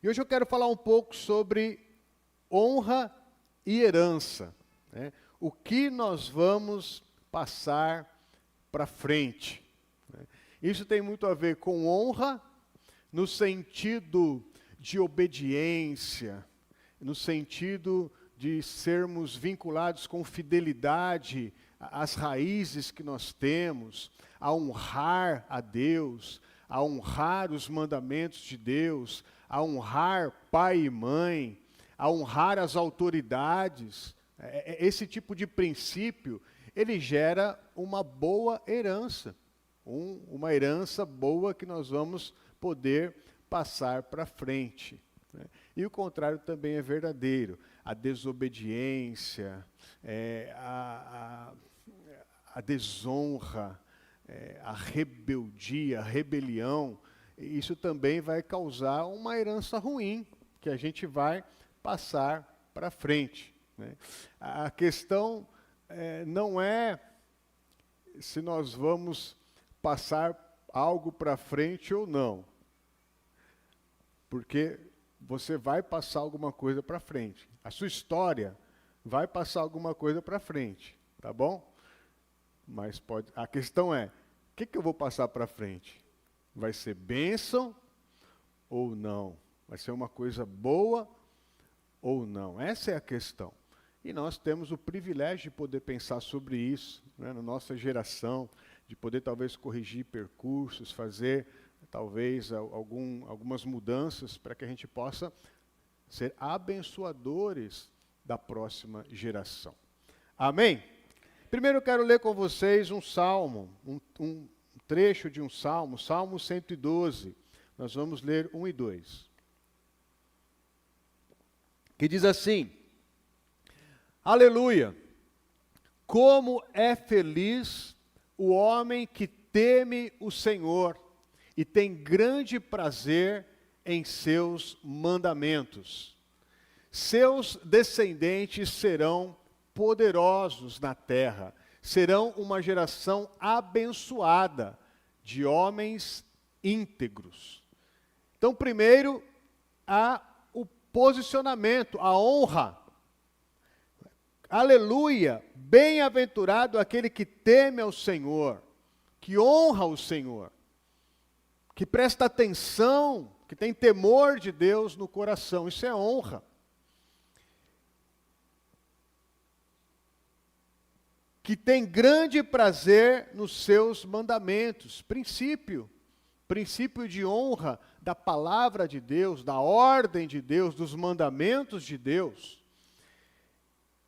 E hoje eu quero falar um pouco sobre honra e herança, né? O que nós vamos passar para frente, né? Isso tem muito a ver com honra, no sentido de obediência, no sentido de sermos vinculados com fidelidade às raízes que nós temos, a honrar a Deus, a honrar os mandamentos de Deus, a honrar pai e mãe, a honrar as autoridades. Esse tipo de princípio, ele gera uma boa herança, uma herança boa que nós vamos poder passar para frente, né? E o contrário também é verdadeiro. A desobediência, a desonra, a rebeldia, a rebelião, isso também vai causar uma herança ruim, que a gente vai passar para frente, né? A questão não é se nós vamos passar algo para frente ou não, porque você vai passar alguma coisa para frente. A sua história vai passar alguma coisa para frente, tá bom? Mas a questão é, o que eu vou passar para frente? Vai ser bênção ou não? Vai ser uma coisa boa ou não? Essa é a questão. E nós temos o privilégio de poder pensar sobre isso, né, na nossa geração, de poder talvez corrigir percursos, fazer talvez algumas mudanças para que a gente possa ser abençoadores da próxima geração. Amém? Primeiro eu quero ler com vocês um salmo, um trecho de um salmo, Salmo 112. Nós vamos ler 1 e 2. Que diz assim: Aleluia! Como é feliz o homem que teme o Senhor e tem grande prazer em seus mandamentos. Seus descendentes serão poderosos na terra, serão uma geração abençoada de homens íntegros. Então, primeiro, há o posicionamento, a honra. Aleluia! Bem-aventurado aquele que teme ao Senhor, que honra o Senhor, que presta atenção, que tem temor de Deus no coração. Isso é honra. Que tem grande prazer nos seus mandamentos. Princípio de honra da palavra de Deus, da ordem de Deus, dos mandamentos de Deus.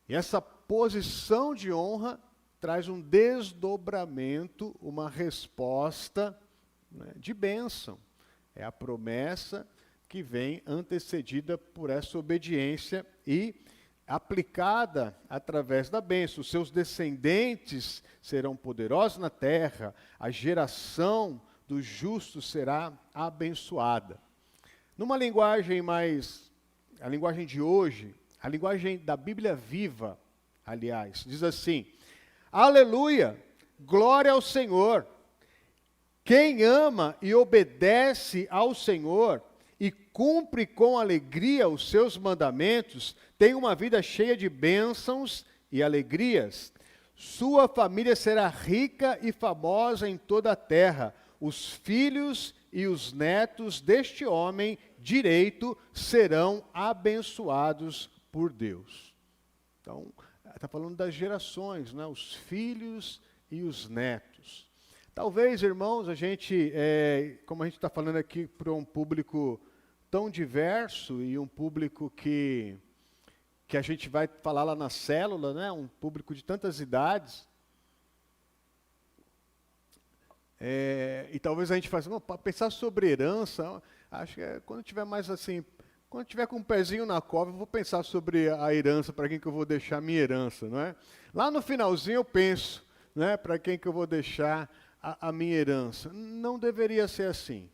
E essa posição de honra traz um desdobramento, uma resposta, né, de bênção. É a promessa que vem antecedida por essa obediência e aplicada através da bênção. Os seus descendentes serão poderosos na terra, a geração dos justos será abençoada. Numa linguagem a linguagem de hoje, a linguagem da Bíblia Viva, aliás, diz assim: Aleluia, glória ao Senhor. Quem ama e obedece ao Senhor e cumpre com alegria os seus mandamentos, tem uma vida cheia de bênçãos e alegrias. Sua família será rica e famosa em toda a terra. Os filhos e os netos deste homem direito serão abençoados por Deus. Então, está falando das gerações, né? Os filhos e os netos. Talvez, irmãos, a gente, como a gente está falando aqui para um público tão diverso e um público que a gente vai falar lá na célula, né? Um público de tantas idades. E talvez a gente faça, para pensar sobre herança, acho que quando tiver mais assim, quando tiver com um pezinho na cova, eu vou pensar sobre a herança, para quem que eu vou deixar a minha herança, não é? Lá no finalzinho eu penso, né, para quem que eu vou deixar a minha herança. Não deveria ser assim.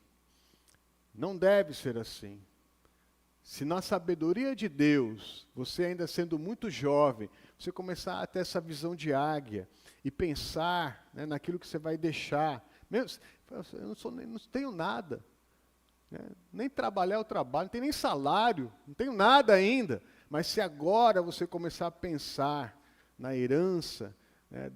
Não deve ser assim. Se na sabedoria de Deus, você ainda sendo muito jovem, você começar a ter essa visão de águia e pensar, né, naquilo que você vai deixar. Mesmo, eu não tenho nada. né? Nem trabalhar eu trabalho, não tem nem salário, não tenho nada ainda. Mas se agora você começar a pensar na herança, né,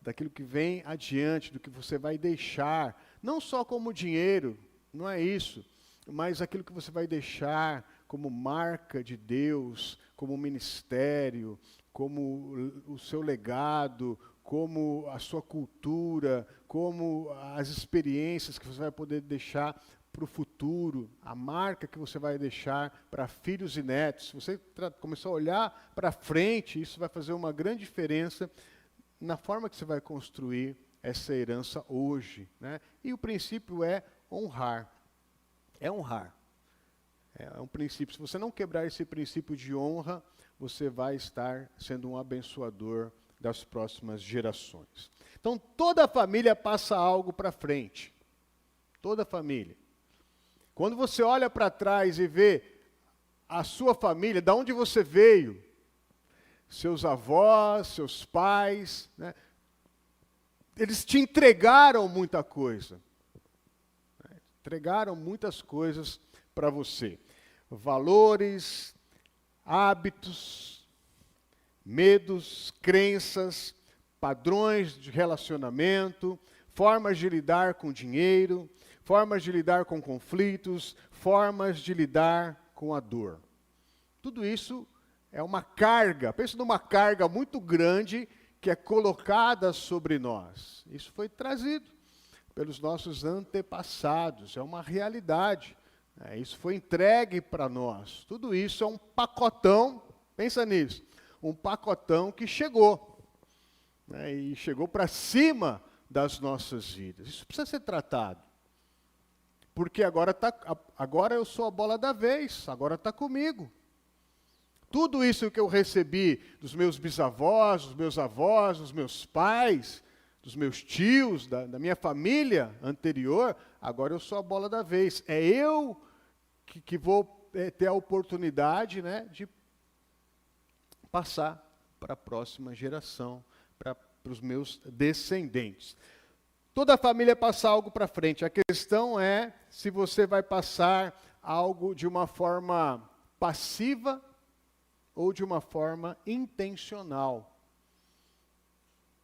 daquilo que vem adiante, do que você vai deixar, não só como dinheiro, não é isso, mas aquilo que você vai deixar como marca de Deus, como ministério, como o seu legado, como a sua cultura, como as experiências que você vai poder deixar para o futuro, a marca que você vai deixar para filhos e netos. Se você começar a olhar para frente, isso vai fazer uma grande diferença na forma que você vai construir essa herança hoje, né? E o princípio é honrar. É honrar. É um princípio. Se você não quebrar esse princípio de honra, você vai estar sendo um abençoador das próximas gerações. Então, toda família passa algo para frente. Toda família. Quando você olha para trás e vê a sua família, de onde você veio, seus avós, seus pais, né, eles te entregaram muita coisa. Né, entregaram muitas coisas para você. Valores, hábitos, medos, crenças, padrões de relacionamento, formas de lidar com dinheiro, formas de lidar com conflitos, formas de lidar com a dor. Tudo isso é uma carga, pensa numa carga muito grande que é colocada sobre nós. Isso foi trazido pelos nossos antepassados, é uma realidade. Isso foi entregue para nós. Tudo isso é um pacotão, pensa nisso, um pacotão que chegou, né, e chegou para cima das nossas vidas. Isso precisa ser tratado. Porque agora eu sou a bola da vez, agora está comigo. Tudo isso que eu recebi dos meus bisavós, dos meus avós, dos meus pais, dos meus tios, da minha família anterior, agora eu sou a bola da vez. É eu que vou ter a oportunidade, né, de passar para a próxima geração, para os meus descendentes. Toda família passa algo para frente. A questão é se você vai passar algo de uma forma passiva ou de uma forma intencional.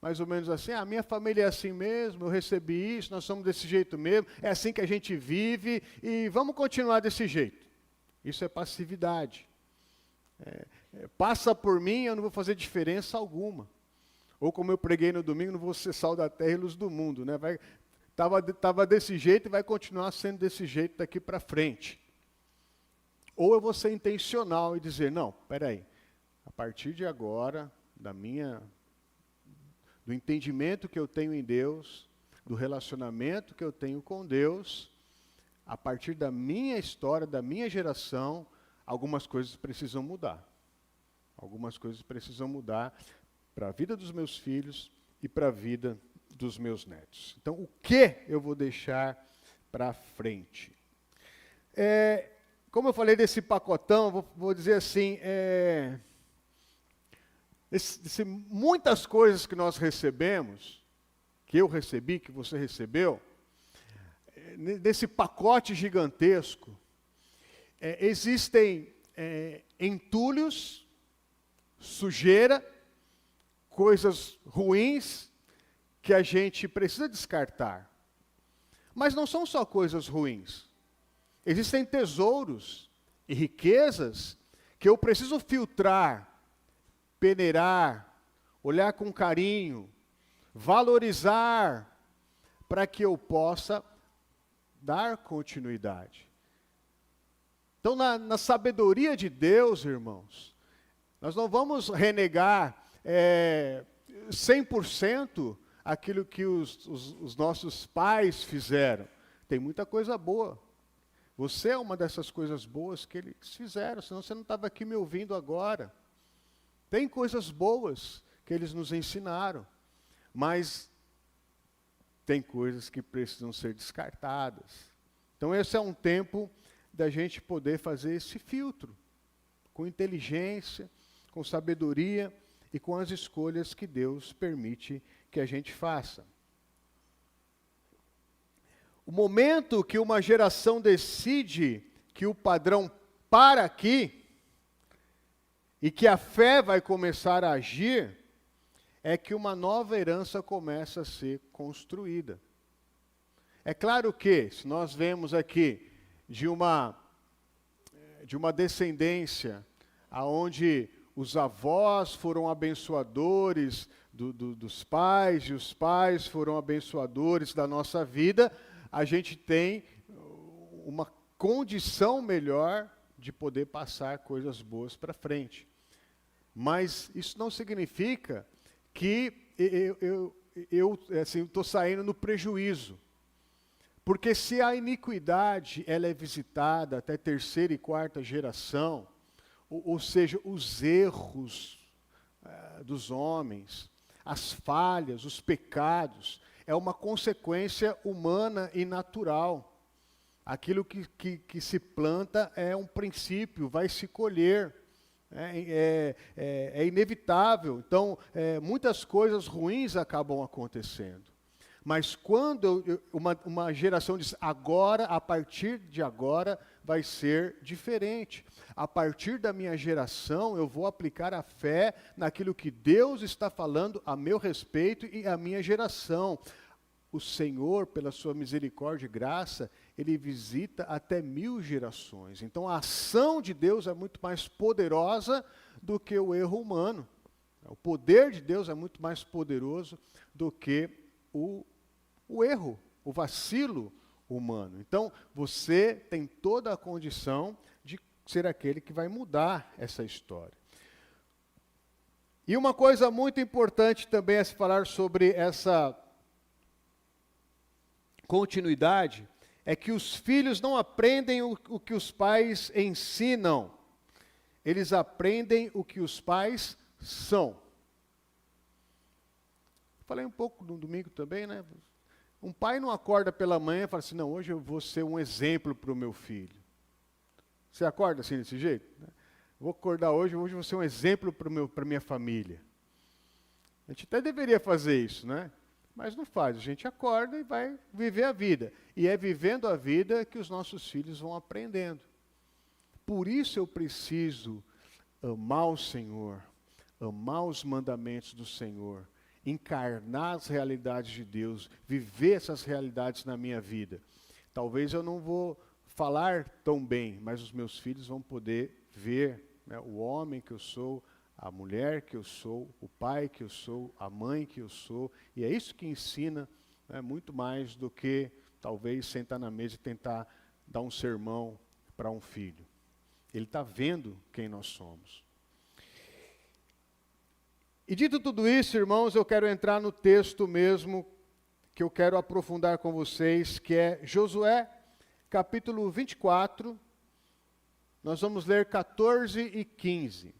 Mais ou menos assim, a minha família é assim mesmo, eu recebi isso, nós somos desse jeito mesmo, é assim que a gente vive e vamos continuar desse jeito. Isso é passividade. Passa por mim, eu não vou fazer diferença alguma. Ou como eu preguei no domingo, não vou ser sal da terra e luz do mundo, né? Tava desse jeito e vai continuar sendo desse jeito daqui para frente. Ou eu vou ser intencional e dizer, não, peraí, a partir de agora, do entendimento que eu tenho em Deus, do relacionamento que eu tenho com Deus, a partir da minha história, da minha geração, algumas coisas precisam mudar. Algumas coisas precisam mudar para a vida dos meus filhos e para a vida dos meus netos. Então, o que eu vou deixar para frente? Como eu falei desse pacotão, vou dizer assim, muitas coisas que nós recebemos, que eu recebi, que você recebeu, nesse pacote gigantesco, existem entulhos, sujeira, coisas ruins que a gente precisa descartar. Mas não são só coisas ruins. Existem tesouros e riquezas que eu preciso filtrar, peneirar, olhar com carinho, valorizar, para que eu possa dar continuidade. Então, na sabedoria de Deus, irmãos, nós não vamos renegar 100% aquilo que os nossos pais fizeram. Tem muita coisa boa. Você é uma dessas coisas boas que eles fizeram, senão você não estava aqui me ouvindo agora. Tem coisas boas que eles nos ensinaram, mas tem coisas que precisam ser descartadas. Então esse é um tempo da gente poder fazer esse filtro, com inteligência, com sabedoria e com as escolhas que Deus permite que a gente faça. O momento que uma geração decide que o padrão para aqui e que a fé vai começar a agir, é que uma nova herança começa a ser construída. É claro que, se nós vemos aqui de uma descendência aonde os avós foram abençoadores dos pais e os pais foram abençoadores da nossa vida, a gente tem uma condição melhor de poder passar coisas boas para frente. Mas isso não significa que eu estou saindo no prejuízo. Porque se a iniquidade ela é visitada até terceira e quarta geração, ou seja, os erros dos homens, as falhas, os pecados, é uma consequência humana e natural. Aquilo que se planta é um princípio, vai se colher. É inevitável. Então, muitas coisas ruins acabam acontecendo. Mas quando uma geração diz, agora, a partir de agora, vai ser diferente. A partir da minha geração, eu vou aplicar a fé naquilo que Deus está falando a meu respeito e a minha geração. O Senhor, pela sua misericórdia e graça, Ele visita até 1000 gerações. Então, a ação de Deus é muito mais poderosa do que o erro humano. O poder de Deus é muito mais poderoso do que o erro, o vacilo humano. Então, você tem toda a condição de ser aquele que vai mudar essa história. E uma coisa muito importante também é se falar sobre essa continuidade, é que os filhos não aprendem o que os pais ensinam, eles aprendem o que os pais são. Falei um pouco no domingo também, né? Um pai não acorda pela manhã e fala assim, não, hoje eu vou ser um exemplo para o meu filho. Você acorda assim desse jeito? Vou acordar hoje eu vou ser um exemplo para a minha família. A gente até deveria fazer isso, né? Mas não faz, a gente acorda e vai viver a vida. E é vivendo a vida que os nossos filhos vão aprendendo. Por isso eu preciso amar o Senhor, amar os mandamentos do Senhor, encarnar as realidades de Deus, viver essas realidades na minha vida. Talvez eu não vou falar tão bem, mas os meus filhos vão poder ver, né, o homem que eu sou, a mulher que eu sou, o pai que eu sou, a mãe que eu sou. E é isso que ensina, né, muito mais do que talvez sentar na mesa e tentar dar um sermão para um filho. Ele está vendo quem nós somos. E dito tudo isso, irmãos, eu quero entrar no texto mesmo que eu quero aprofundar com vocês, que é Josué, capítulo 24. Nós vamos ler 14 e 15.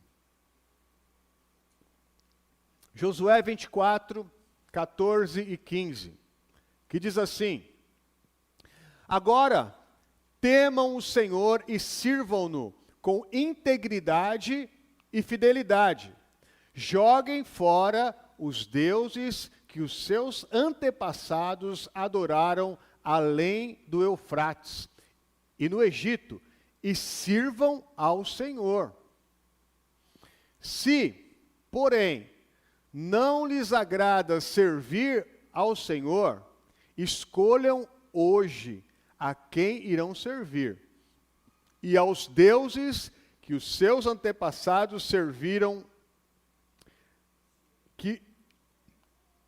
Josué 24, 14 e 15, que diz assim: agora temam o Senhor e sirvam-no com integridade e fidelidade. Joguem fora os deuses que os seus antepassados adoraram além do Eufrates e no Egito, e sirvam ao Senhor. Se, porém, não lhes agrada servir ao Senhor, escolham hoje a quem irão servir, e aos deuses que os seus antepassados serviram,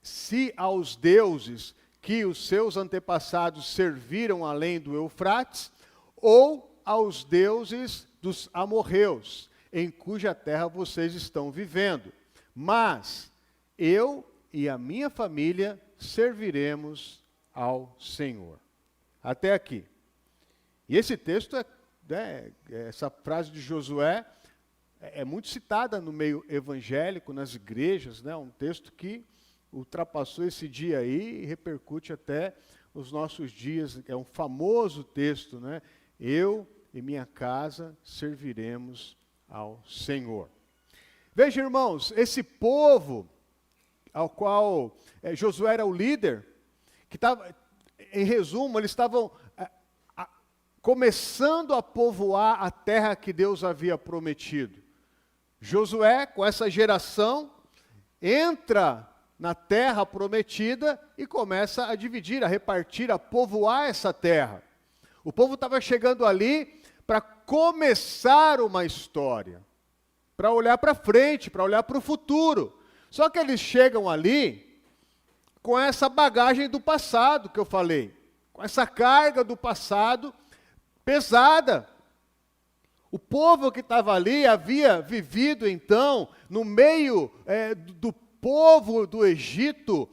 se aos deuses que os seus antepassados serviram além do Eufrates, ou aos deuses dos amorreus, em cuja terra vocês estão vivendo. Mas eu e a minha família serviremos ao Senhor. Até aqui. E esse texto, essa frase de Josué, é muito citada no meio evangélico, nas igrejas, né? Um texto que ultrapassou esse dia aí e repercute até os nossos dias. É um famoso texto, né? Eu e minha casa serviremos ao Senhor. Veja, irmãos, esse povo ao qual Josué era o líder, em resumo, eles estavam começando a povoar a terra que Deus havia prometido. Josué, com essa geração, entra na terra prometida e começa a dividir, a repartir, a povoar essa terra. O povo estava chegando ali para começar uma história, para olhar para frente, para olhar para o futuro. Só que eles chegam ali com essa bagagem do passado que eu falei, com essa carga do passado pesada. O povo que estava ali havia vivido então no meio do povo do Egito,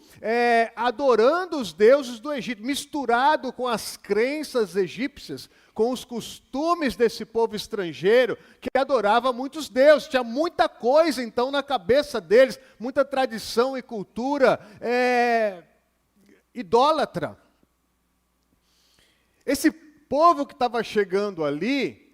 adorando os deuses do Egito, misturado com as crenças egípcias, com os costumes desse povo estrangeiro, que adorava muitos deuses. Tinha muita coisa então na cabeça deles, muita tradição e cultura idólatra. Esse povo que estava chegando ali,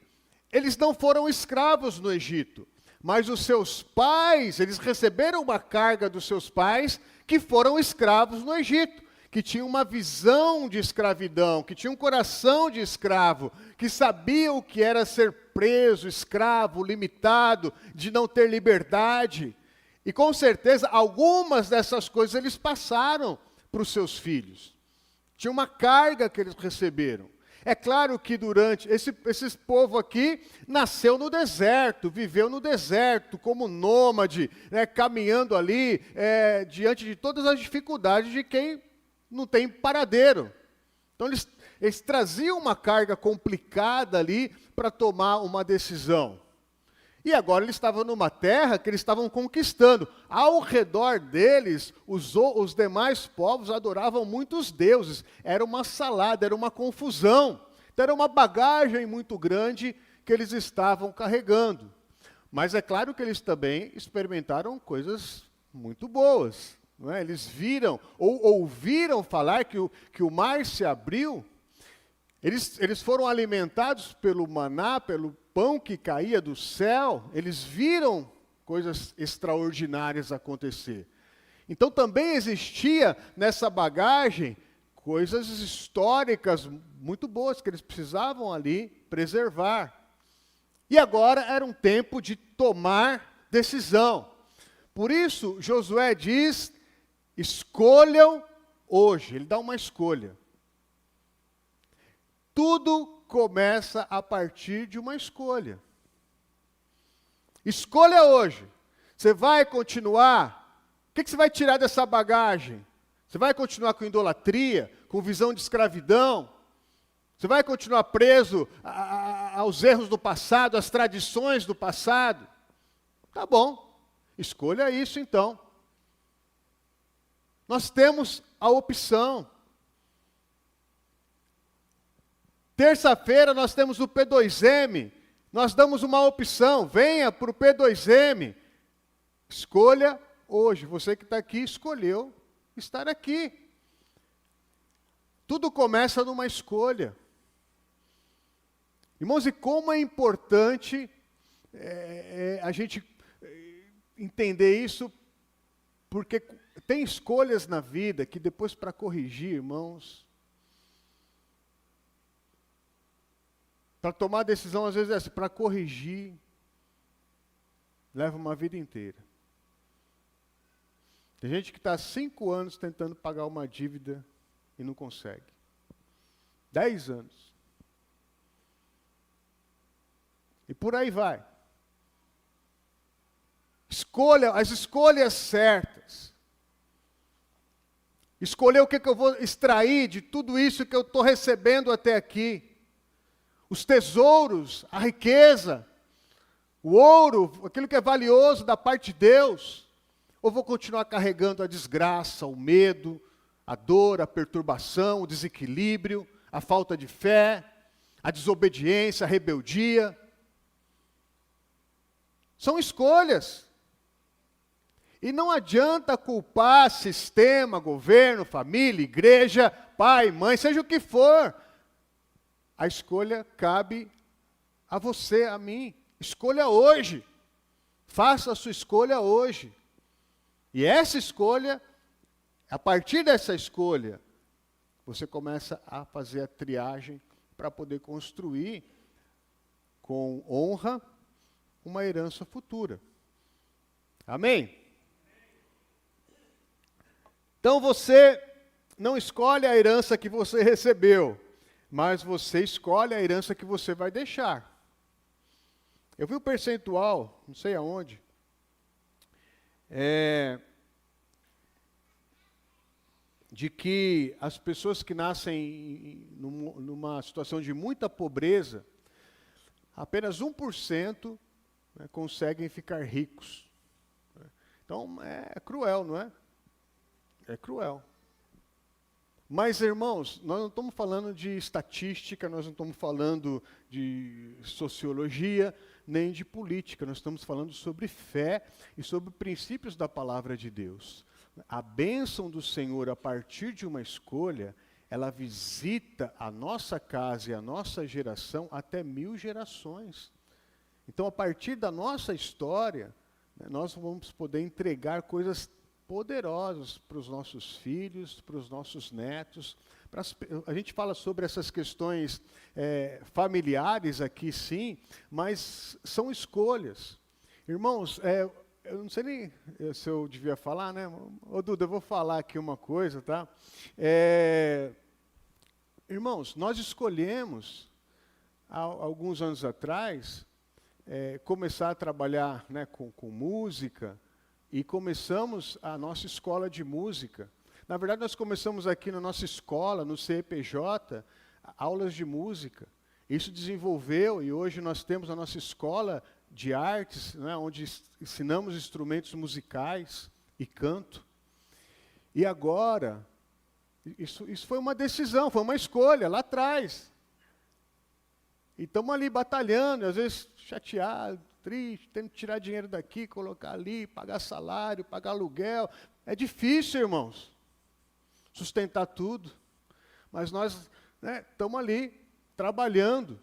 eles não foram escravos no Egito, mas os seus pais, eles receberam uma carga dos seus pais que foram escravos no Egito, que tinham uma visão de escravidão, que tinham um coração de escravo, que sabiam o que era ser preso, escravo, limitado, de não ter liberdade. E com certeza, algumas dessas coisas eles passaram para os seus filhos. Tinha uma carga que eles receberam. É claro que durante, esse povo aqui nasceu no deserto, viveu no deserto como nômade, caminhando ali diante de todas as dificuldades de quem não tem paradeiro. Então eles traziam uma carga complicada ali para tomar uma decisão. E agora eles estavam numa terra que eles estavam conquistando. Ao redor deles, os demais povos adoravam muitos deuses. Era uma salada, era uma confusão. Então era uma bagagem muito grande que eles estavam carregando. Mas é claro que eles também experimentaram coisas muito boas. Não é? Eles viram, ou ouviram falar que o mar se abriu. Eles foram alimentados pelo maná, pelo pão que caía do céu. Eles viram coisas extraordinárias acontecer. Então também existia nessa bagagem coisas históricas muito boas que eles precisavam ali preservar. E agora era um tempo de tomar decisão. Por isso, Josué diz, escolham hoje. Ele dá uma escolha. Tudo começa a partir de uma escolha. Escolha hoje. Você vai continuar? O que você vai tirar dessa bagagem? Você vai continuar com idolatria, com visão de escravidão? Você vai continuar preso aos erros do passado, às tradições do passado? Tá bom, escolha isso então. Nós temos a opção. Terça-feira nós temos o P2M, nós damos uma opção, venha para o P2M. Escolha hoje, você que está aqui escolheu estar aqui. Tudo começa numa escolha. Irmãos, e como é importante a gente entender isso, porque tem escolhas na vida que depois para corrigir, irmãos, para tomar decisão, às vezes é assim, para corrigir, leva uma vida inteira. Tem gente que está há 5 anos tentando pagar uma dívida e não consegue. 10 anos. E por aí vai. Escolha, as escolhas certas. Escolher o que eu vou extrair de tudo isso que eu estou recebendo até aqui. Os tesouros, a riqueza, o ouro, aquilo que é valioso da parte de Deus. Ou vou continuar carregando a desgraça, o medo, a dor, a perturbação, o desequilíbrio, a falta de fé, a desobediência, a rebeldia. São escolhas. E não adianta culpar sistema, governo, família, igreja, pai, mãe, seja o que for. A escolha cabe a você, a mim. Escolha hoje. Faça a sua escolha hoje. E essa escolha, a partir dessa escolha, você começa a fazer a triagem para poder construir com honra uma herança futura. Amém? Então você não escolhe a herança que você recebeu, mas você escolhe a herança que você vai deixar. Eu vi o percentual, não sei aonde, de que as pessoas que nascem numa situação de muita pobreza, apenas 1%, né, conseguem ficar ricos. Então é cruel, não é? É cruel. Mas, irmãos, nós não estamos falando de estatística, nós não estamos falando de sociologia, nem de política. Nós estamos falando sobre fé e sobre princípios da palavra de Deus. A bênção do Senhor, a partir de uma escolha, ela visita a nossa casa e a nossa geração até 1000 gerações. Então, a partir da nossa história, né, nós vamos poder entregar coisas poderosos para os nossos filhos, para os nossos netos. A gente fala sobre essas questões familiares aqui, sim, mas são escolhas. Irmãos, eu não sei nem se eu devia falar, né? Ô, Duda, eu vou falar aqui uma coisa, tá? Irmãos, nós escolhemos, há alguns anos atrás, começar a trabalhar, né, com música, e começamos a nossa escola de música. Na verdade, nós começamos aqui na nossa escola, no CEPJ, aulas de música. Isso desenvolveu e hoje nós temos a nossa escola de artes, né, onde ensinamos instrumentos musicais e canto. E agora, isso foi uma decisão, foi uma escolha lá atrás. E estamos ali batalhando, às vezes chateado, triste, tendo que tirar dinheiro daqui, colocar ali, pagar salário, pagar aluguel. É difícil, irmãos, sustentar tudo. Mas nós estamos ali, trabalhando.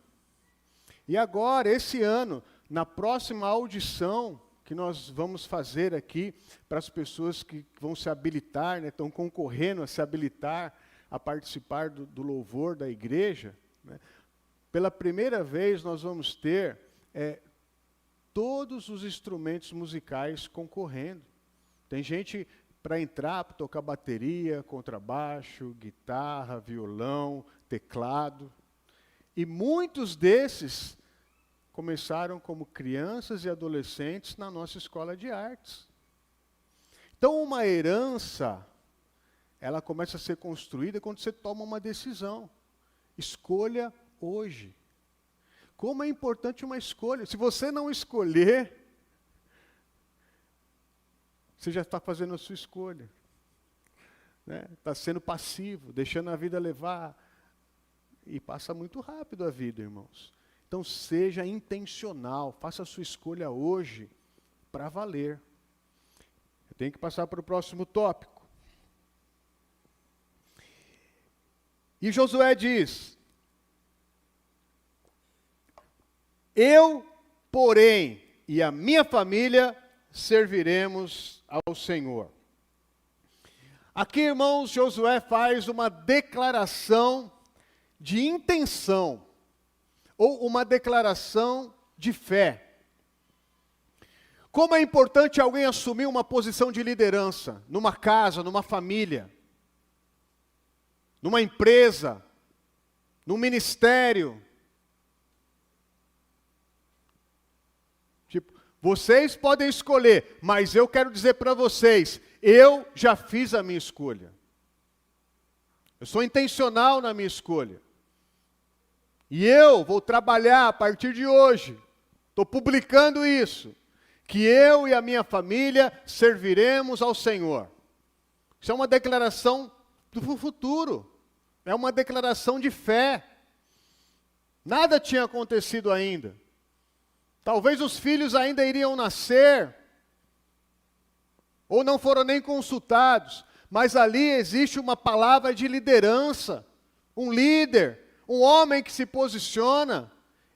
E agora, esse ano, na próxima audição que nós vamos fazer aqui, para as pessoas que vão se habilitar, né, estão concorrendo a se habilitar, a participar do louvor da igreja, né, pela primeira vez nós vamos ter todos os instrumentos musicais concorrendo. Tem gente para entrar, para tocar bateria, contrabaixo, guitarra, violão, teclado. E muitos desses começaram como crianças e adolescentes na nossa escola de artes. Então, uma herança, ela começa a ser construída quando você toma uma decisão. Escolha hoje. Como é importante uma escolha. Se você não escolher, você já está fazendo a sua escolha. Está sendo passivo, deixando a vida levar. E passa muito rápido a vida, irmãos. Então seja intencional, faça a sua escolha hoje para valer. Eu tenho que passar para o próximo tópico. E Josué diz: eu, porém, e a minha família serviremos ao Senhor. Aqui, irmãos, Josué faz uma declaração de intenção, ou uma declaração de fé. Como é importante alguém assumir uma posição de liderança, numa casa, numa família, numa empresa, num ministério. Vocês podem escolher, mas eu quero dizer para vocês, eu já fiz a minha escolha. Eu sou intencional na minha escolha. E eu vou trabalhar a partir de hoje, estou publicando isso, que eu e a minha família serviremos ao Senhor. Isso é uma declaração do futuro, é uma declaração de fé. Nada tinha acontecido ainda. Talvez os filhos ainda iriam nascer, ou não foram nem consultados, mas ali existe uma palavra de liderança, um líder, um homem que se posiciona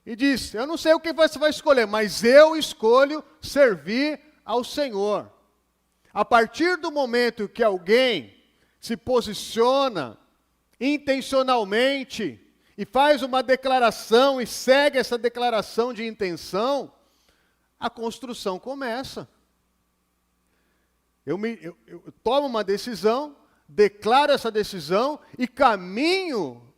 e diz: eu não sei o que você vai escolher, mas eu escolho servir ao Senhor. A partir do momento que alguém se posiciona intencionalmente, e faz uma declaração e segue essa declaração de intenção, a construção começa. Eu tomo uma decisão, declaro essa decisão e caminho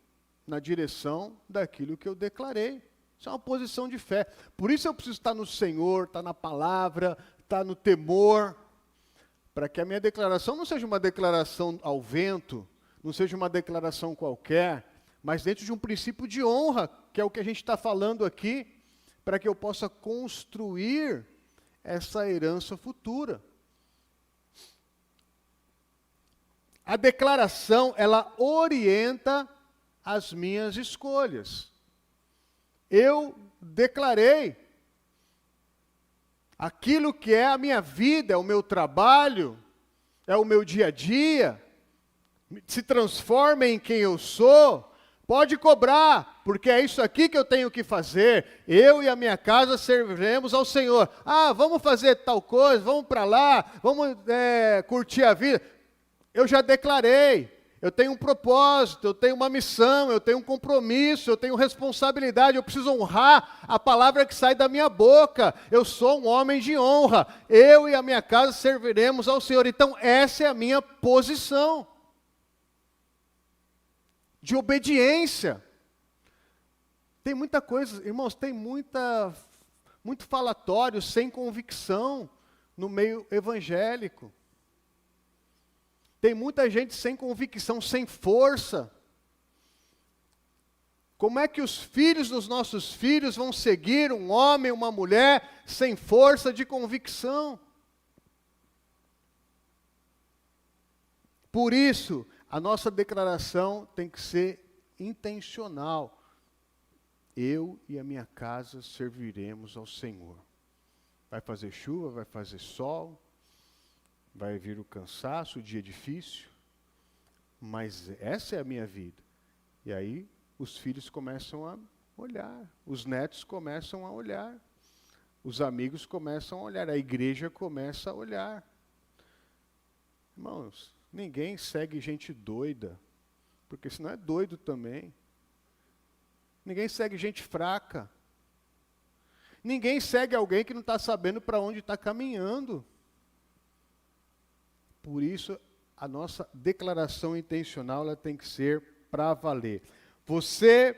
na direção daquilo que eu declarei. Isso é uma posição de fé. Por isso eu preciso estar no Senhor, estar na palavra, estar no temor, para que a minha declaração não seja uma declaração ao vento, não seja uma declaração qualquer, mas dentro de um princípio de honra, que é o que a gente está falando aqui, para que eu possa construir essa herança futura. A declaração, ela orienta as minhas escolhas. Eu declarei aquilo que é a minha vida, é o meu trabalho, é o meu dia a dia, se transforma em quem eu sou, pode cobrar, porque é isso aqui que eu tenho que fazer. Eu e a minha casa serviremos ao Senhor. Ah, vamos fazer tal coisa, vamos para lá, vamos curtir a vida. Eu já declarei, eu tenho um propósito, eu tenho uma missão, eu tenho um compromisso, eu tenho responsabilidade, eu preciso honrar a palavra que sai da minha boca. Eu sou um homem de honra, eu e a minha casa serviremos ao Senhor. Então essa é a minha posição de obediência. Tem muita coisa, irmãos, tem muito falatório sem convicção no meio evangélico. Tem muita gente sem convicção, sem força. Como é que os filhos dos nossos filhos vão seguir um homem, uma mulher, sem força de convicção? Por isso, a nossa declaração tem que ser intencional. Eu e a minha casa serviremos ao Senhor. Vai fazer chuva, vai fazer sol, vai vir o cansaço, o dia difícil, mas essa é a minha vida. E aí os filhos começam a olhar, os netos começam a olhar, os amigos começam a olhar, a igreja começa a olhar. Irmãos, ninguém segue gente doida, porque senão é doido também. Ninguém segue gente fraca. Ninguém segue alguém que não está sabendo para onde está caminhando. Por isso, a nossa declaração intencional ela tem que ser para valer. Você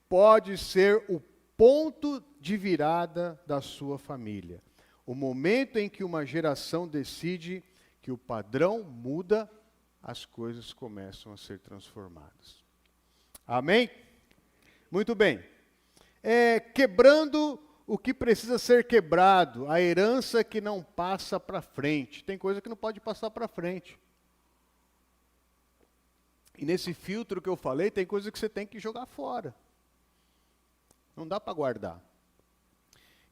pode ser o ponto de virada da sua família. O momento em que uma geração decide que o padrão muda, as coisas começam a ser transformadas. Amém? Muito bem. Quebrando o que precisa ser quebrado, a herança que não passa para frente. Tem coisa que não pode passar para frente. E nesse filtro que eu falei, tem coisa que você tem que jogar fora. Não dá para guardar.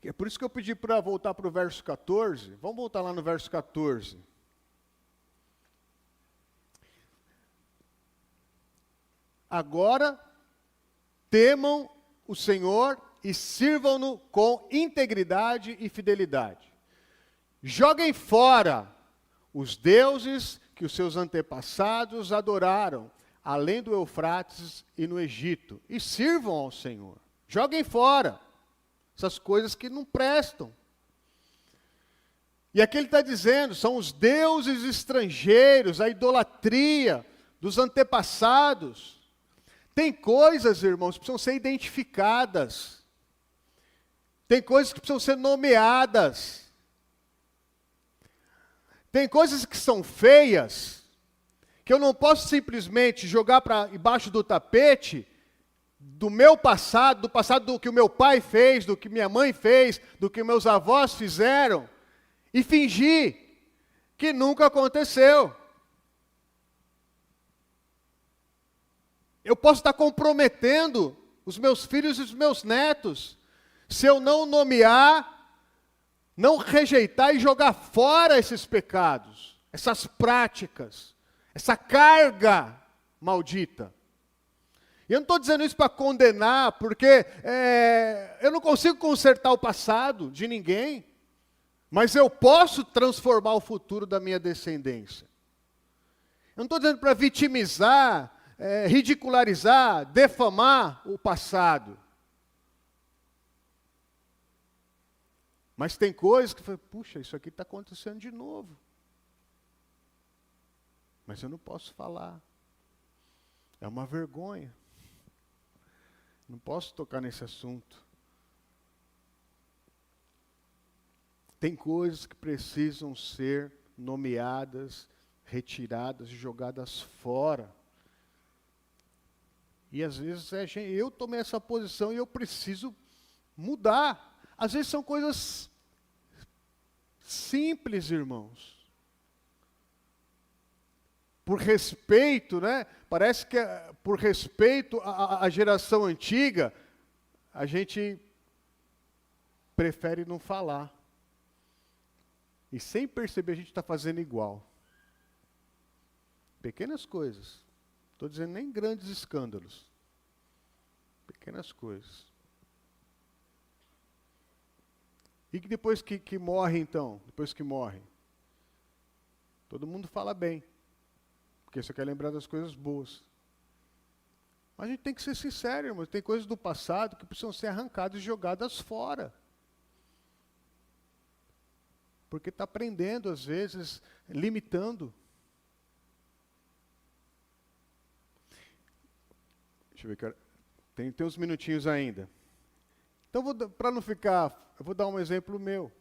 É por isso que eu pedi para voltar para o verso 14. Vamos voltar lá no verso 14. Agora, temam o Senhor e sirvam-no com integridade e fidelidade. Joguem fora os deuses que os seus antepassados adoraram, além do Eufrates e no Egito, e sirvam ao Senhor. Joguem fora essas coisas que não prestam. E aqui ele está dizendo, são os deuses estrangeiros, a idolatria dos antepassados. Tem coisas, irmãos, que precisam ser identificadas. Tem coisas que precisam ser nomeadas. Tem coisas que são feias, que eu não posso simplesmente jogar para embaixo do tapete do meu passado, do passado do que o meu pai fez, do que minha mãe fez, do que meus avós fizeram, e fingir que nunca aconteceu. Eu posso estar comprometendo os meus filhos e os meus netos, se eu não nomear, não rejeitar e jogar fora esses pecados, essas práticas, essa carga maldita. E eu não estou dizendo isso para condenar, porque eu não consigo consertar o passado de ninguém, mas eu posso transformar o futuro da minha descendência. Eu não estou dizendo para vitimizar, ridicularizar, defamar o passado. Mas tem coisas que, puxa, isso aqui está acontecendo de novo. Mas eu não posso falar. É uma vergonha. Não posso tocar nesse assunto. Tem coisas que precisam ser nomeadas, retiradas, jogadas fora. E às vezes eu tomei essa posição e eu preciso mudar. Às vezes são coisas simples, irmãos. Por respeito, né? Parece que por respeito à geração antiga, a gente prefere não falar. E sem perceber a gente está fazendo igual. Pequenas coisas. Estou dizendo nem grandes escândalos. Pequenas coisas. E que depois que morre, então? Depois que morre? Todo mundo fala bem. Porque você quer lembrar das coisas boas. Mas a gente tem que ser sincero, irmão. Tem coisas do passado que precisam ser arrancadas e jogadas fora. Porque está aprendendo, às vezes, limitando. Deixa eu ver que hora. Tem uns minutinhos ainda. Então, para não ficar, eu vou dar um exemplo meu.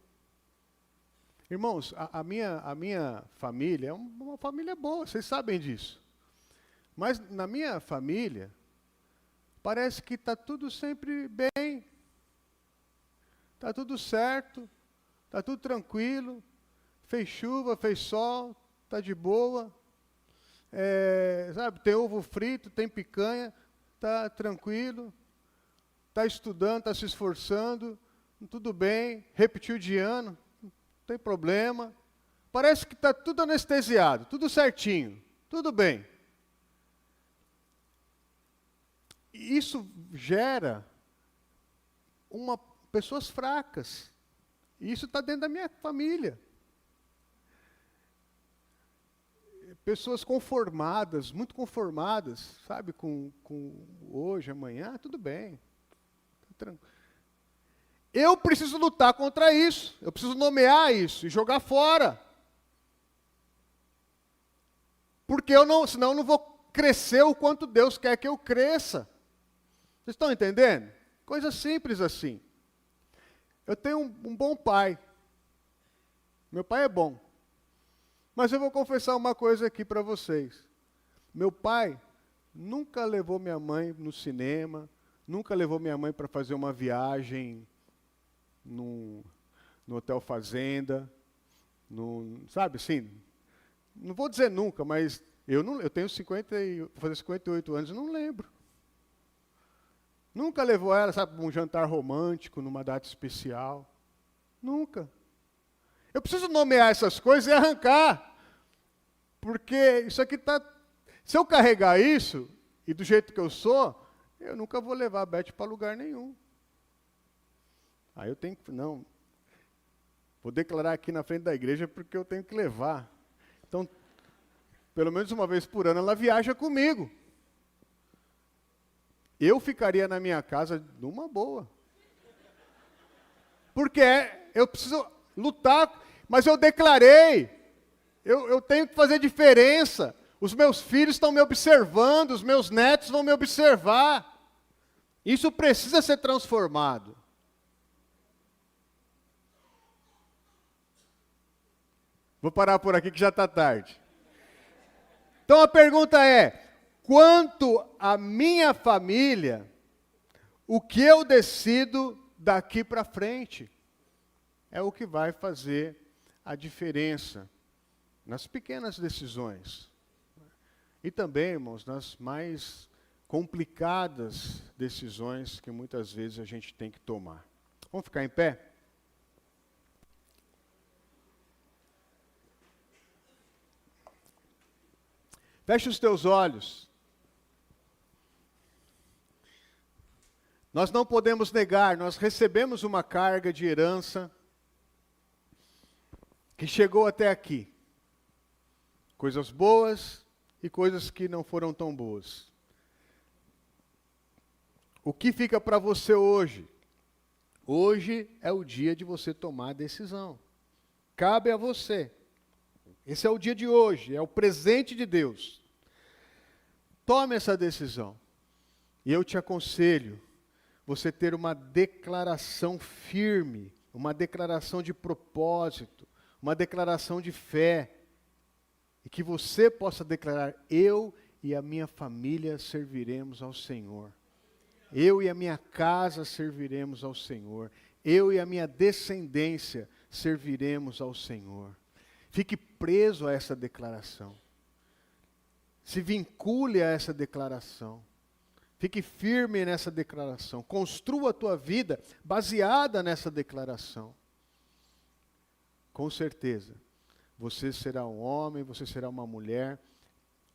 Irmãos, a minha família é uma família boa, vocês sabem disso. Mas na minha família, parece que está tudo sempre bem. Está tudo certo, está tudo tranquilo. Fez chuva, fez sol, está de boa. Sabe, tem ovo frito, tem picanha, está tranquilo. Está estudando, está se esforçando, tudo bem, repetiu de ano. Não tem problema. Parece que está tudo anestesiado, tudo certinho, tudo bem. E isso gera pessoas fracas. E isso está dentro da minha família. Pessoas conformadas, muito conformadas, sabe, com hoje, amanhã, tudo bem. Eu preciso lutar contra isso. Eu preciso nomear isso e jogar fora. Porque senão eu não vou crescer o quanto Deus quer que eu cresça. Vocês estão entendendo? Coisa simples assim. Eu tenho um bom pai. Meu pai é bom. Mas eu vou confessar uma coisa aqui para vocês. Meu pai nunca levou minha mãe no cinema, nunca levou minha mãe para fazer uma viagem no Hotel Fazenda, sabe assim? Não vou dizer nunca, mas eu tenho 50 vou fazer 58 anos e não lembro. Nunca levou ela, sabe, para um jantar romântico, numa data especial. Nunca. Eu preciso nomear essas coisas e arrancar. Porque isso aqui está... Se eu carregar isso, e do jeito que eu sou, eu nunca vou levar a Beth para lugar nenhum. Aí eu tenho que... Não. Vou declarar aqui na frente da igreja porque eu tenho que levar. Então, pelo menos uma vez por ano, ela viaja comigo. Eu ficaria na minha casa numa boa. Porque eu preciso lutar, mas eu declarei. Eu tenho que fazer diferença. Os meus filhos estão me observando, os meus netos vão me observar. Isso precisa ser transformado. Vou parar por aqui que já está tarde. Então a pergunta é: quanto à minha família, o que eu decido daqui para frente é o que vai fazer a diferença nas pequenas decisões. E também, irmãos, nas mais complicadas decisões que muitas vezes a gente tem que tomar. Vamos ficar em pé? Feche os teus olhos. Nós não podemos negar, nós recebemos uma carga de herança que chegou até aqui. Coisas boas e coisas que não foram tão boas. O que fica para você hoje? Hoje é o dia de você tomar a decisão. Cabe a você. Esse é o dia de hoje, é o presente de Deus. Tome essa decisão. E eu te aconselho você ter uma declaração firme, uma declaração de propósito, uma declaração de fé. E que você possa declarar: eu e a minha família serviremos ao Senhor. Eu e a minha casa serviremos ao Senhor. Eu e a minha descendência serviremos ao Senhor. Fique preso a essa declaração. Se vincule a essa declaração. Fique firme nessa declaração. Construa a tua vida baseada nessa declaração. Com certeza, você será um homem, você será uma mulher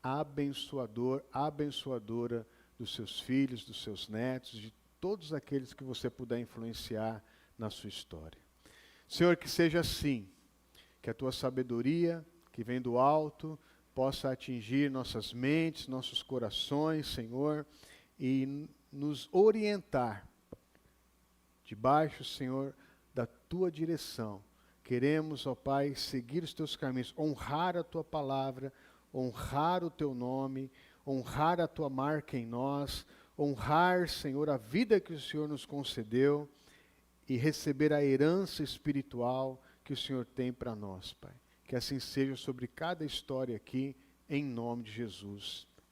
abençoadora dos seus filhos, dos seus netos, de todos aqueles que você puder influenciar na sua história. Senhor, que seja assim, que a tua sabedoria, que vem do alto, possa atingir nossas mentes, nossos corações, Senhor, e nos orientar debaixo, Senhor, da tua direção. Queremos, ó Pai, seguir os teus caminhos, honrar a tua palavra, honrar o teu nome, honrar a tua marca em nós, honrar, Senhor, a vida que o Senhor nos concedeu e receber a herança espiritual que o Senhor tem para nós, Pai. Que assim seja sobre cada história aqui, em nome de Jesus.